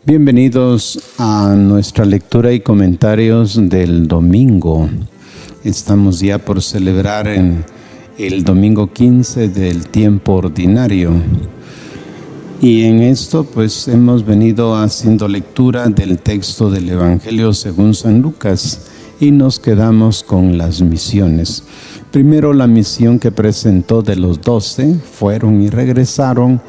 Bienvenidos a nuestra lectura y comentarios del domingo. Estamos ya por celebrar en el domingo 15 del tiempo ordinario. Y en esto pues hemos venido haciendo lectura del texto del Evangelio según San Lucas y nos quedamos con las misiones. Primero la misión que presentó de los 12, fueron y regresaron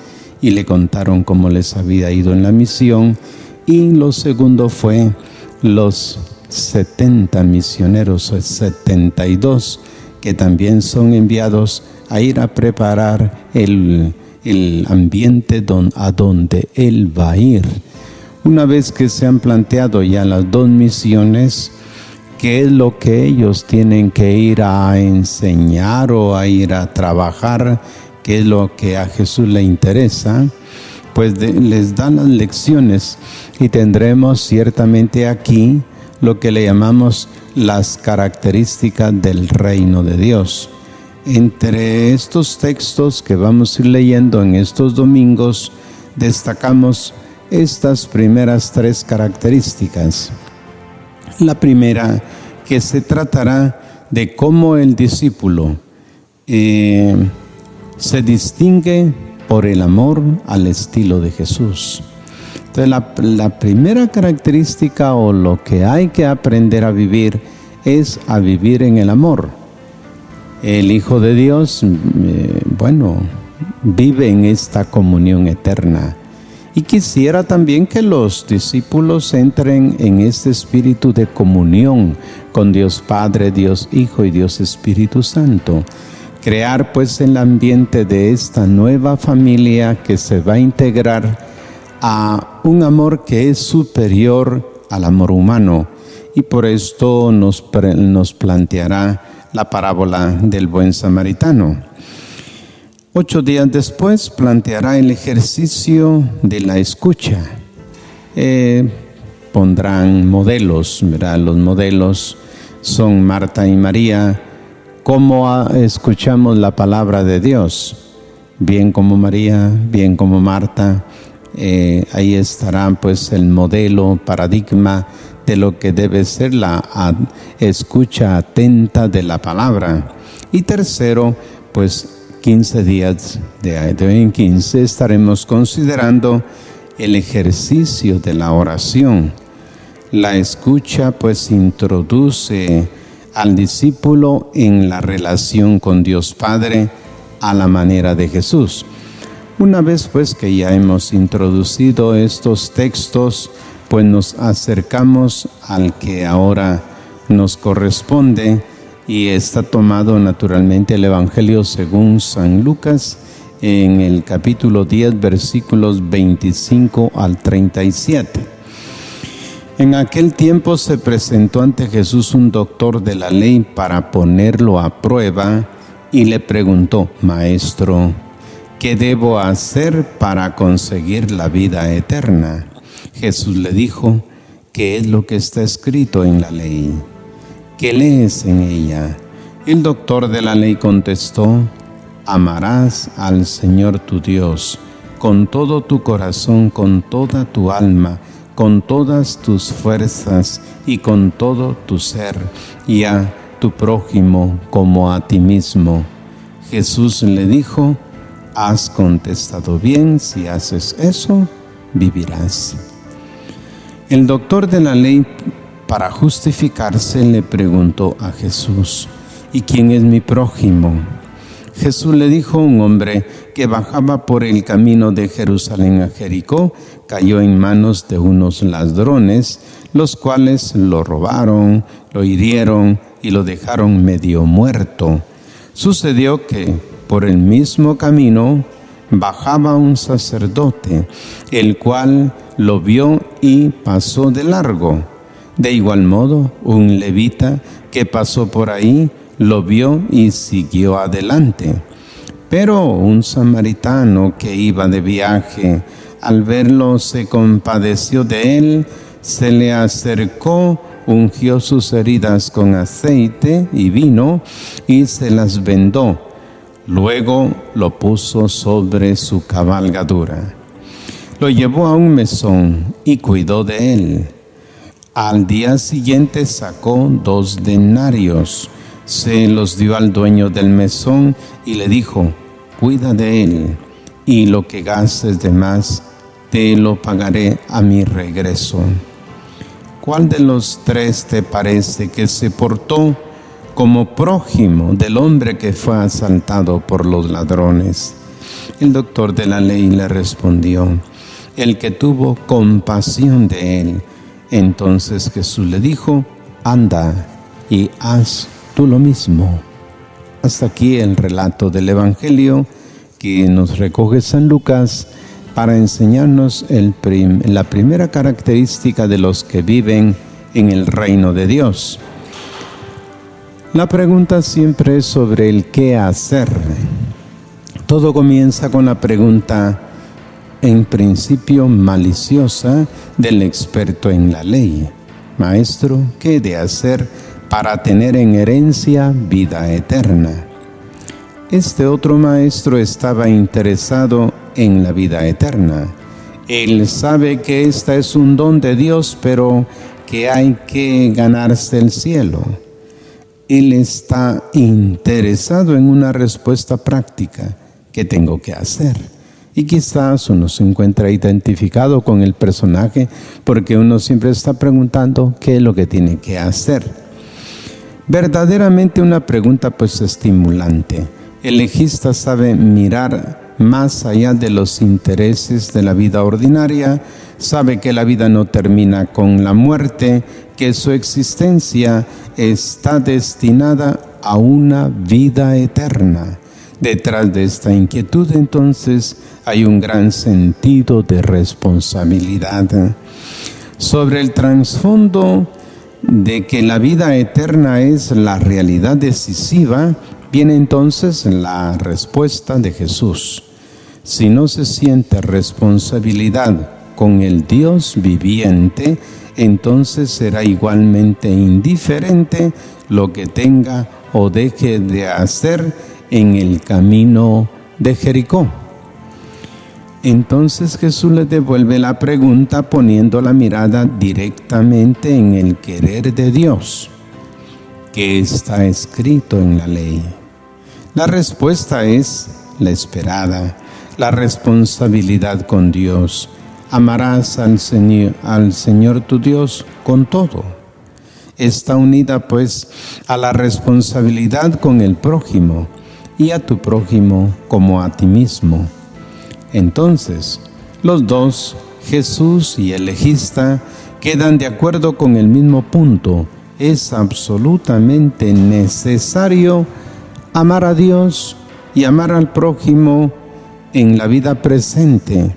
y le contaron cómo les había ido en la misión. Y lo segundo fue los 70 misioneros, o 72, que también son enviados a ir a preparar el ambiente a donde Él va a ir. Una vez que se han planteado ya las dos misiones, ¿qué es lo que ellos tienen que ir a enseñar o a ir a trabajar? ¿Qué es lo que a Jesús le interesa? Pues les dan las lecciones y tendremos ciertamente aquí lo que le llamamos las características del reino de Dios. Entre estos textos que vamos a ir leyendo en estos domingos, destacamos estas primeras tres características. La primera, que se tratará de cómo el discípulo se distingue por el amor al estilo de Jesús. Entonces la primera característica o lo que hay que aprender a vivir es a vivir en el amor. El Hijo de Dios, vive en esta comunión eterna. Y quisiera también que los discípulos entren en este espíritu de comunión con Dios Padre, Dios Hijo y Dios Espíritu Santo. Crear pues el ambiente de esta nueva familia que se va a integrar a un amor que es superior al amor humano. Y por esto nos planteará la parábola del buen samaritano. 8 días después planteará el ejercicio de la escucha. Pondrán modelos, ¿verdad? Los modelos son Marta y María. ¿Cómo escuchamos la palabra de Dios? Bien como María, bien como Marta. Ahí estará pues el modelo, paradigma de lo que debe ser la escucha atenta de la palabra. Y tercero, pues 15 días de hoy en 15 estaremos considerando el ejercicio de la oración. La escucha pues introduce al discípulo en la relación con Dios Padre a la manera de Jesús. Una vez pues que ya hemos introducido estos textos, pues nos acercamos al que ahora nos corresponde y está tomado naturalmente el Evangelio según San Lucas en el capítulo 10, versículos 25 al 37. En aquel tiempo se presentó ante Jesús un doctor de la ley para ponerlo a prueba y le preguntó: Maestro, ¿qué debo hacer para conseguir la vida eterna? Jesús le dijo: ¿qué es lo que está escrito en la ley? ¿Qué lees en ella? El doctor de la ley contestó: amarás al Señor tu Dios con todo tu corazón, con toda tu alma, con todas tus fuerzas y con todo tu ser, y a tu prójimo como a ti mismo. Jesús le dijo: has contestado bien, si haces eso, vivirás. El doctor de la ley, para justificarse, le preguntó a Jesús: ¿y quién es mi prójimo? Jesús le dijo: un hombre que bajaba por el camino de Jerusalén a Jericó cayó en manos de unos ladrones, los cuales lo robaron, lo hirieron y lo dejaron medio muerto. Sucedió que por el mismo camino bajaba un sacerdote, el cual lo vio y pasó de largo. De igual modo, un levita que pasó por ahí lo vio y siguió adelante. Pero un samaritano que iba de viaje, al verlo se compadeció de él, se le acercó, ungió sus heridas con aceite y vino y se las vendó. Luego lo puso sobre su cabalgadura. Lo llevó a un mesón y cuidó de él. Al día siguiente sacó 2 denarios, se los dio al dueño del mesón y le dijo: cuida de él, y lo que gastes de más te lo pagaré a mi regreso. ¿Cuál de los 3 te parece que se portó como prójimo del hombre que fue asaltado por los ladrones? El doctor de la ley le respondió: el que tuvo compasión de él. Entonces Jesús le dijo: anda y haz tú lo mismo. Hasta aquí el relato del Evangelio que nos recoge San Lucas para enseñarnos la primera característica de los que viven en el reino de Dios. La pregunta siempre es sobre el qué hacer. Todo comienza con la pregunta, en principio maliciosa, del experto en la ley: Maestro, ¿qué he de hacer para tener en herencia vida eterna? Este otro maestro estaba interesado en la vida eterna. Él sabe que esta es un don de Dios, pero que hay que ganarse el cielo. Él está interesado en una respuesta práctica. ¿Qué tengo que hacer? Y quizás uno se encuentra identificado con el personaje porque uno siempre está preguntando qué es lo que tiene que hacer. Verdaderamente una pregunta pues estimulante. El legista sabe mirar más allá de los intereses de la vida ordinaria, sabe que la vida no termina con la muerte, que su existencia está destinada a una vida eterna. Detrás de esta inquietud, entonces, hay un gran sentido de responsabilidad. Sobre el trasfondo de que la vida eterna es la realidad decisiva, viene entonces la respuesta de Jesús. Si no se siente responsabilidad con el Dios viviente, entonces será igualmente indiferente lo que tenga o deje de hacer en el camino de Jericó. Entonces Jesús le devuelve la pregunta poniendo la mirada directamente en el querer de Dios, que está escrito en la ley. La respuesta es la esperada, la responsabilidad con Dios. Amarás al Señor tu Dios con todo. Está unida pues a la responsabilidad con el prójimo y a tu prójimo como a ti mismo. Entonces, los dos, Jesús y el legista, quedan de acuerdo con el mismo punto. Es absolutamente necesario amar a Dios y amar al prójimo en la vida presente.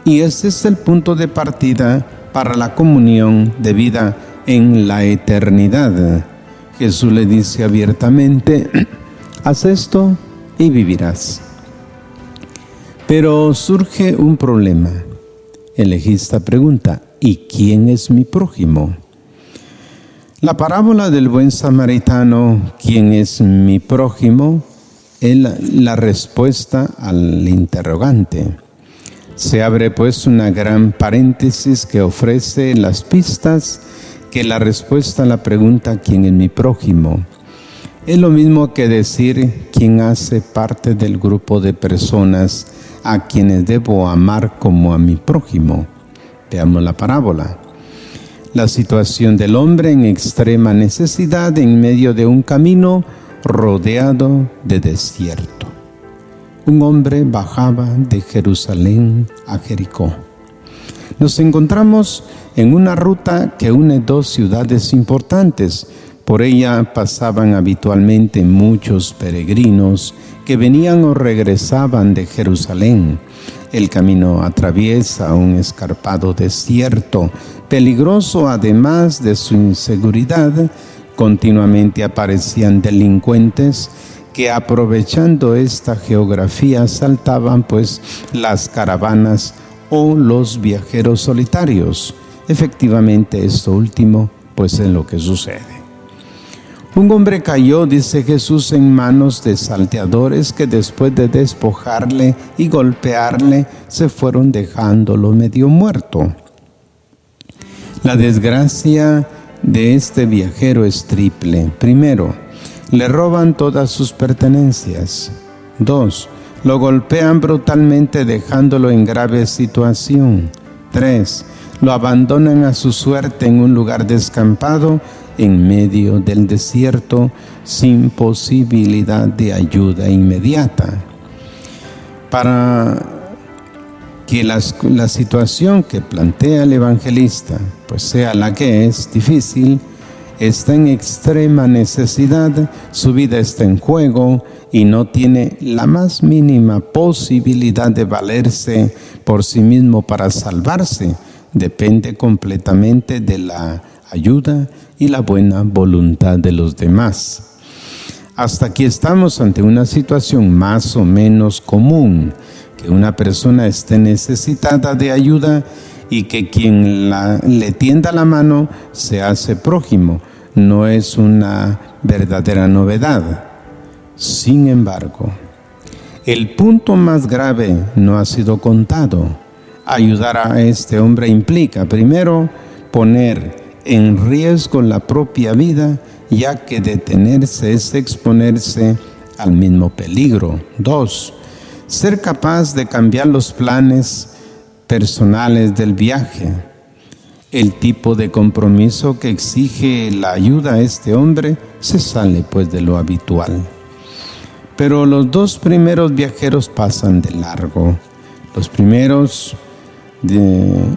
Y ese es el punto de partida para la comunión de vida en la eternidad. Jesús le dice abiertamente: haz esto y vivirás. Pero surge un problema. El legista pregunta: ¿y quién es mi prójimo? La parábola del buen samaritano, ¿quién es mi prójimo?, es la respuesta al interrogante. Se abre pues una gran paréntesis que ofrece las pistas que la respuesta a la pregunta ¿quién es mi prójimo? Es lo mismo que decir quién hace parte del grupo de personas a quienes debo amar como a mi prójimo. Veamos la parábola. La situación del hombre en extrema necesidad en medio de un camino rodeado de desierto. Un hombre bajaba de Jerusalén a Jericó. Nos encontramos en una ruta que une 2 ciudades importantes. Por ella pasaban habitualmente muchos peregrinos que venían o regresaban de Jerusalén. El camino atraviesa un escarpado desierto, peligroso además de su inseguridad. Continuamente aparecían delincuentes que, aprovechando esta geografía, asaltaban pues las caravanas o los viajeros solitarios. Efectivamente, esto último pues es lo que sucede. Un hombre cayó, dice Jesús, en manos de salteadores que después de despojarle y golpearle, se fueron dejándolo medio muerto. La desgracia de este viajero es triple. Primero, le roban todas sus pertenencias. 2, lo golpean brutalmente dejándolo en grave situación. 3, lo abandonan a su suerte en un lugar descampado en medio del desierto sin posibilidad de ayuda inmediata. Para que la situación que plantea el evangelista pues sea la que es difícil, está en extrema necesidad, su vida está en juego y no tiene la más mínima posibilidad de valerse por sí mismo para salvarse, depende completamente de la ayuda y la buena voluntad de los demás. Hasta aquí estamos ante una situación más o menos común, que una persona esté necesitada de ayuda y que quien le tienda la mano se hace prójimo. No es una verdadera novedad. Sin embargo, el punto más grave no ha sido contado. Ayudar a este hombre implica, primero, poner en riesgo la propia vida, ya que detenerse es exponerse al mismo peligro. 2, ser capaz de cambiar los planes personales del viaje. El tipo de compromiso que exige la ayuda a este hombre se sale pues de lo habitual. Pero los dos primeros viajeros pasan de largo. Los primeros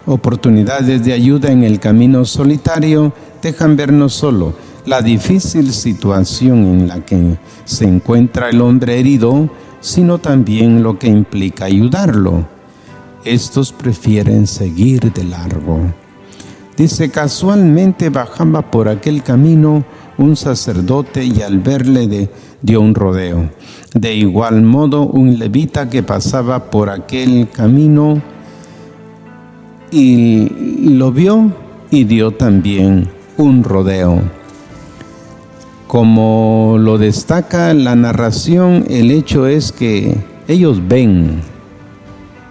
oportunidades de ayuda en el camino solitario dejan ver no solo la difícil situación en la que se encuentra el hombre herido, sino también lo que implica ayudarlo. Estos prefieren seguir de largo. Dice, casualmente bajaba por aquel camino un sacerdote y al verle dio un rodeo. De igual modo, un levita que pasaba por aquel camino y lo vio y dio también un rodeo. Como lo destaca la narración, el hecho es que ellos ven,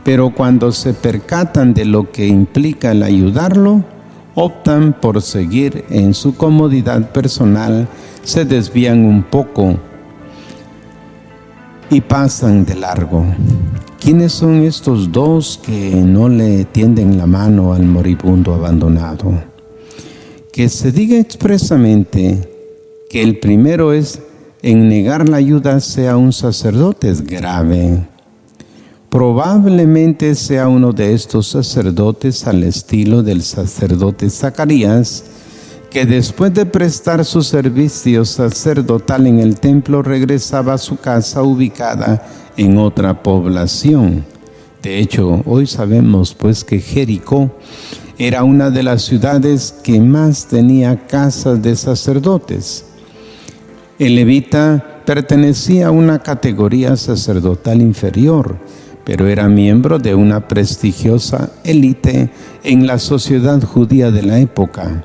pero cuando se percatan de lo que implica el ayudarlo, optan por seguir en su comodidad personal, se desvían un poco y pasan de largo. ¿Quiénes son estos dos que no le tienden la mano al moribundo abandonado? Que se diga expresamente que el primero es en negar la ayuda sea un sacerdote es grave. Probablemente sea uno de estos sacerdotes al estilo del sacerdote Zacarías, que después de prestar su servicio sacerdotal en el templo regresaba a su casa ubicada en otra población. De hecho, hoy sabemos pues que Jericó era una de las ciudades que más tenía casas de sacerdotes. El levita pertenecía a una categoría sacerdotal inferior, pero era miembro de una prestigiosa élite en la sociedad judía de la época.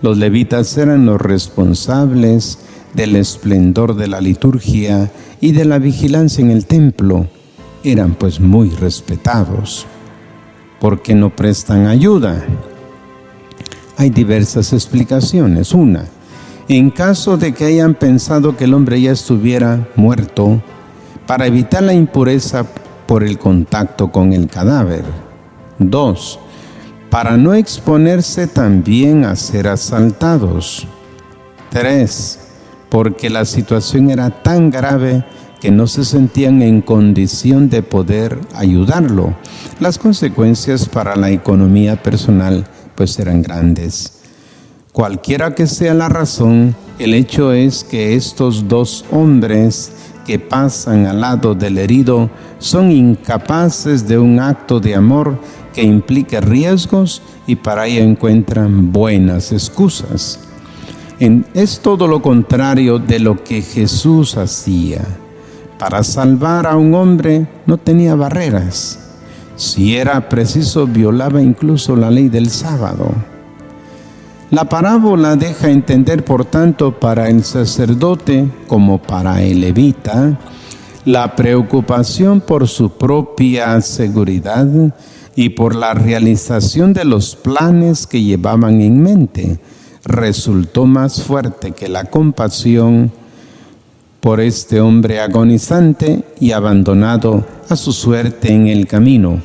Los levitas eran los responsables del esplendor de la liturgia y de la vigilancia en el templo. Eran pues muy respetados. ¿Por qué no prestan ayuda? Hay diversas explicaciones. Una, en caso de que hayan pensado que el hombre ya estuviera muerto, para evitar la impureza por el contacto con el cadáver. 2, para no exponerse también a ser asaltados. 3, porque la situación era tan grave que no se sentían en condición de poder ayudarlo. Las consecuencias para la economía personal pues eran grandes. Cualquiera que sea la razón, el hecho es que estos dos hombres que pasan al lado del herido son incapaces de un acto de amor que implique riesgos y para ello encuentran buenas excusas. Es todo lo contrario de lo que Jesús hacía. Para salvar a un hombre no tenía barreras. Si era preciso, violaba incluso la ley del sábado. La parábola deja entender, por tanto, para el sacerdote como para el levita, la preocupación por su propia seguridad y por la realización de los planes que llevaban en mente resultó más fuerte que la compasión por este hombre agonizante y abandonado a su suerte en el camino.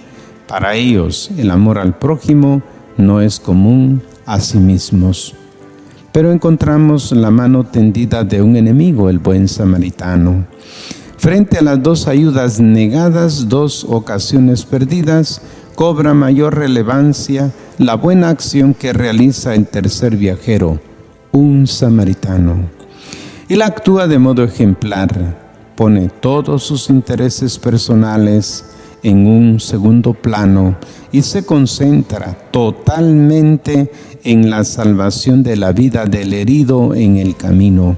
Para ellos, el amor al prójimo no es común a sí mismos. Pero encontramos la mano tendida de un enemigo, el buen samaritano. Frente a las dos ayudas negadas, dos ocasiones perdidas, cobra mayor relevancia la buena acción que realiza el tercer viajero, un samaritano. Él actúa de modo ejemplar, pone todos sus intereses personales en un segundo plano y se concentra totalmente en la salvación de la vida del herido en el camino.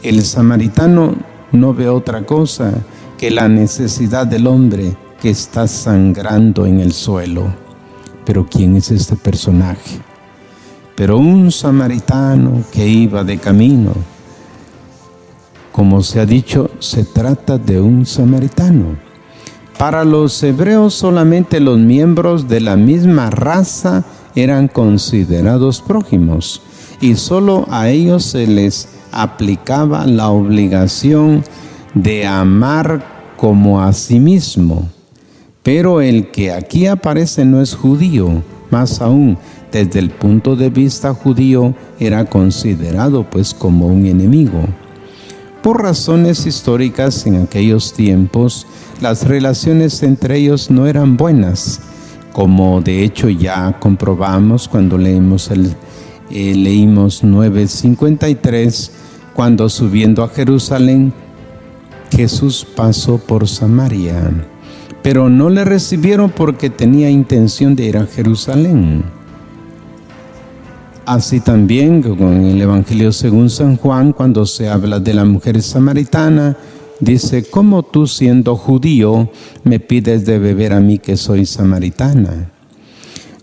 El samaritano no ve otra cosa que la necesidad del hombre que está sangrando en el suelo. Pero ¿quién es este personaje? Pero un samaritano que iba de camino. Como se ha dicho, se trata de un samaritano. Para los hebreos solamente los miembros de la misma raza eran considerados prójimos y solo a ellos se les aplicaba la obligación de amar como a sí mismo. Pero el que aquí aparece no es judío, más aún, desde el punto de vista judío era considerado pues como un enemigo. Por razones históricas en aquellos tiempos, las relaciones entre ellos no eran buenas, como de hecho ya comprobamos cuando leímos 9:53, cuando subiendo a Jerusalén, Jesús pasó por Samaria, pero no le recibieron porque tenía intención de ir a Jerusalén. Así también con el Evangelio según San Juan, cuando se habla de la mujer samaritana, dice: ¿cómo tú, siendo judío, me pides de beber a mí que soy samaritana?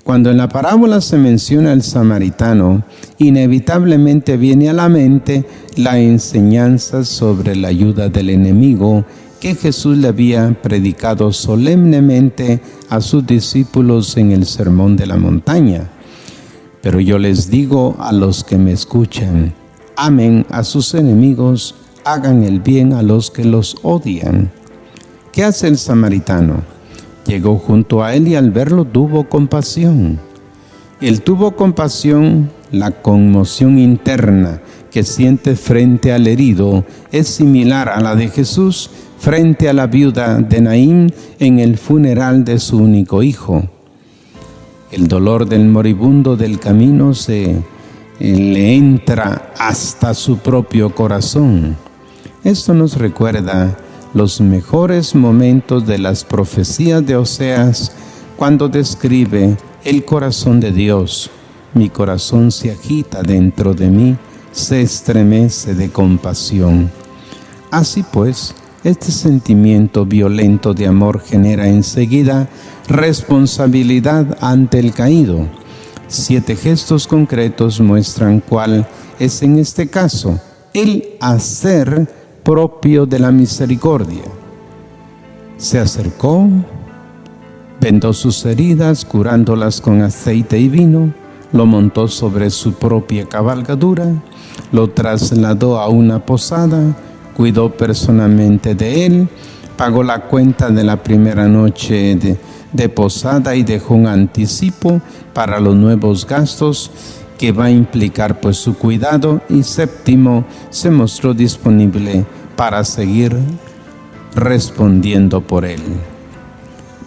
Cuando en la parábola se menciona el samaritano, inevitablemente viene a la mente la enseñanza sobre la ayuda del enemigo que Jesús le había predicado solemnemente a sus discípulos en el Sermón de la Montaña. Pero yo les digo a los que me escuchan: amen a sus enemigos, hagan el bien a los que los odian. ¿Qué hace el samaritano? Llegó junto a él y al verlo tuvo compasión. Él tuvo compasión, la conmoción interna que siente frente al herido es similar a la de Jesús frente a la viuda de Naín en el funeral de su único hijo. El dolor del moribundo del camino le entra hasta su propio corazón. Esto nos recuerda los mejores momentos de las profecías de Oseas, cuando describe el corazón de Dios. Mi corazón se agita dentro de mí, se estremece de compasión. Así pues, este sentimiento violento de amor genera enseguida responsabilidad ante el caído. 7 gestos concretos muestran cuál es en este caso el hacer propio de la misericordia. Se acercó, vendó sus heridas, curándolas con aceite y vino, lo montó sobre su propia cabalgadura, lo trasladó a una posada, cuidó personalmente de él, pagó la cuenta de la primera noche de posada y dejó un anticipo para los nuevos gastos que va a implicar pues su cuidado. Y 7, se mostró disponible para seguir respondiendo por él.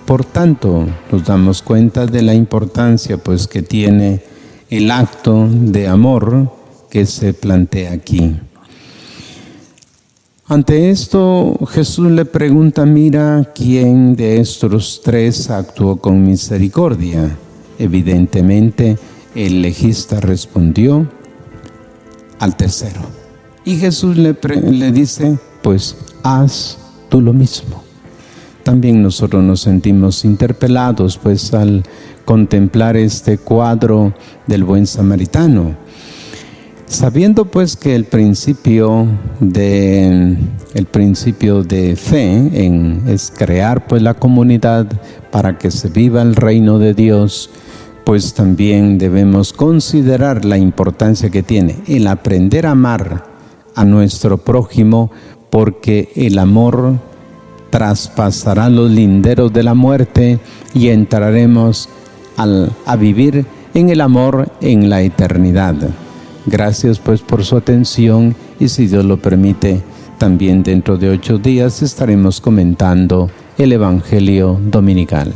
Por tanto, nos damos cuenta de la importancia pues que tiene el acto de amor que se plantea aquí. Ante esto, Jesús le pregunta: mira, ¿quién de estos 3 actuó con misericordia? Evidentemente, el legista respondió: al tercero. Y Jesús le dice: pues haz tú lo mismo. también nosotros nos sentimos interpelados pues al contemplar este cuadro del buen samaritano, sabiendo pues que el principio de fe es crear pues la comunidad para que se viva el reino de Dios. Pues también debemos considerar la importancia que tiene el aprender a amar a nuestro prójimo, porque el amor traspasará los linderos de la muerte y entraremos a vivir en el amor en la eternidad. Gracias pues por su atención, y si Dios lo permite, también dentro de 8 días estaremos comentando el Evangelio Dominical.